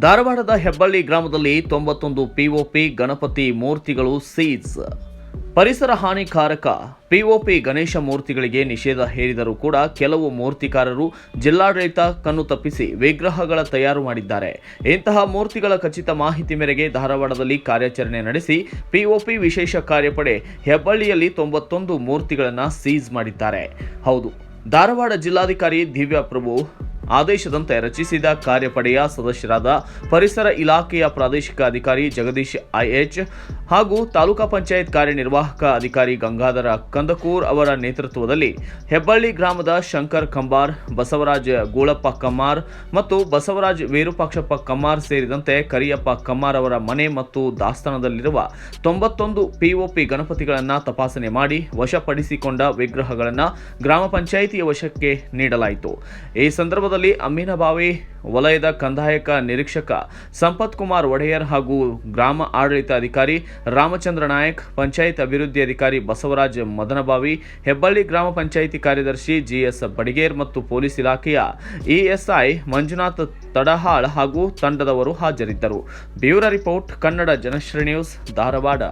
ಧಾರವಾಡದ ಹೆಬ್ಬಳ್ಳಿ ಗ್ರಾಮದಲ್ಲಿ 91 ಪಿಒಪಿ ಗಣಪತಿ ಮೂರ್ತಿಗಳು ಸೀಜ್. ಪರಿಸರ ಹಾನಿಕಾರಕ ಪಿಒಪಿ ಗಣೇಶ ಮೂರ್ತಿಗಳಿಗೆ ನಿಷೇಧ ಹೇರಿದರೂ ಕೂಡ ಕೆಲವು ಮೂರ್ತಿಕಾರರು ಜಿಲ್ಲಾಡಳಿತ ಕಣ್ಣು ತಪ್ಪಿಸಿ ವಿಗ್ರಹಗಳ ತಯಾರು ಮಾಡಿದ್ದಾರೆ. ಇಂತಹ ಮೂರ್ತಿಗಳ ಖಚಿತ ಮಾಹಿತಿ ಮೇರೆಗೆ ಧಾರವಾಡದಲ್ಲಿ ಕಾರ್ಯಾಚರಣೆ ನಡೆಸಿ ಪಿಒಪಿ ವಿಶೇಷ ಕಾರ್ಯಪಡೆ ಹೆಬ್ಬಳ್ಳಿಯಲ್ಲಿ 91 ಮೂರ್ತಿಗಳನ್ನು ಸೀಜ್ ಮಾಡಿದ್ದಾರೆ. ಹೌದು, ಧಾರವಾಡ ಜಿಲ್ಲಾಧಿಕಾರಿ ದಿವ್ಯಾ ಪ್ರಭು ಆದೇಶದಂತೆ ರಚಿಸಿದ ಕಾರ್ಯಪಡೆಯ ಸದಸ್ಯರಾದ ಪರಿಸರ ಇಲಾಖೆಯ ಪ್ರಾದೇಶಿಕ ಅಧಿಕಾರಿ ಜಗದೀಶ್ ಐಎಚ್ ಹಾಗೂ ತಾಲೂಕಾ ಪಂಚಾಯತ್ ಕಾರ್ಯನಿರ್ವಾಹಕ ಅಧಿಕಾರಿ ಗಂಗಾಧರ ಕಂದಕೂರ್ ಅವರ ನೇತೃತ್ವದಲ್ಲಿ ಹೆಬ್ಬಳ್ಳಿ ಗ್ರಾಮದ ಶಂಕರ್ ಕಂಬಾರ್, ಬಸವರಾಜ್ ಗೂಳಪ್ಪ ಕಮ್ಮಾರ್ ಮತ್ತು ಬಸವರಾಜ್ ವೇರುಪಾಕ್ಷಪ್ಪ ಕಮ್ಮಾರ್ ಸೇರಿದಂತೆ ಕರಿಯಪ್ಪ ಕಮ್ಮಾರ್ ಅವರ ಮನೆ ಮತ್ತು ದಾಸ್ತಾನದಲ್ಲಿರುವ 91 ಪಿಒಪಿ ಗಣಪತಿಗಳನ್ನು ತಪಾಸಣೆ ಮಾಡಿ ವಶಪಡಿಸಿಕೊಂಡ ವಿಗ್ರಹಗಳನ್ನು ಗ್ರಾಮ ಪಂಚಾಯಿತಿಯ ವಶಕ್ಕೆ ನೀಡಲಾಯಿತು. ಈ ಸಂದರ್ಭದಲ್ಲಿ ಅಮೀನಬಾವಿ ವಲಯದ ಕಂದಾಯಕ ನಿರೀಕ್ಷಕ ಸಂಪತ್ ಕುಮಾರ್ ಒಡೆಯರ್ ಹಾಗೂ ಗ್ರಾಮ ಆಡಳಿತ ಅಧಿಕಾರಿ ರಾಮಚಂದ್ರ ನಾಯಕ್, ಪಂಚಾಯತ್ ಅಭಿವೃದ್ಧಿ ಅಧಿಕಾರಿ ಬಸವರಾಜ್ ಮದನಬಾವಿ, ಹೆಬ್ಬಳ್ಳಿ ಗ್ರಾಮ ಪಂಚಾಯಿತಿ ಕಾರ್ಯದರ್ಶಿ ಜಿಎಸ್ ಬಡಿಗೇರ್ ಮತ್ತು ಪೊಲೀಸ್ ಇಲಾಖೆಯ ಇಎಸ್ಐ ಮಂಜುನಾಥ್ ತಡಹಾಳ್ ಹಾಗೂ ತಂಡದವರು ಹಾಜರಿದ್ದರು. Bureau report, Kannada Janashri news, Dharwad.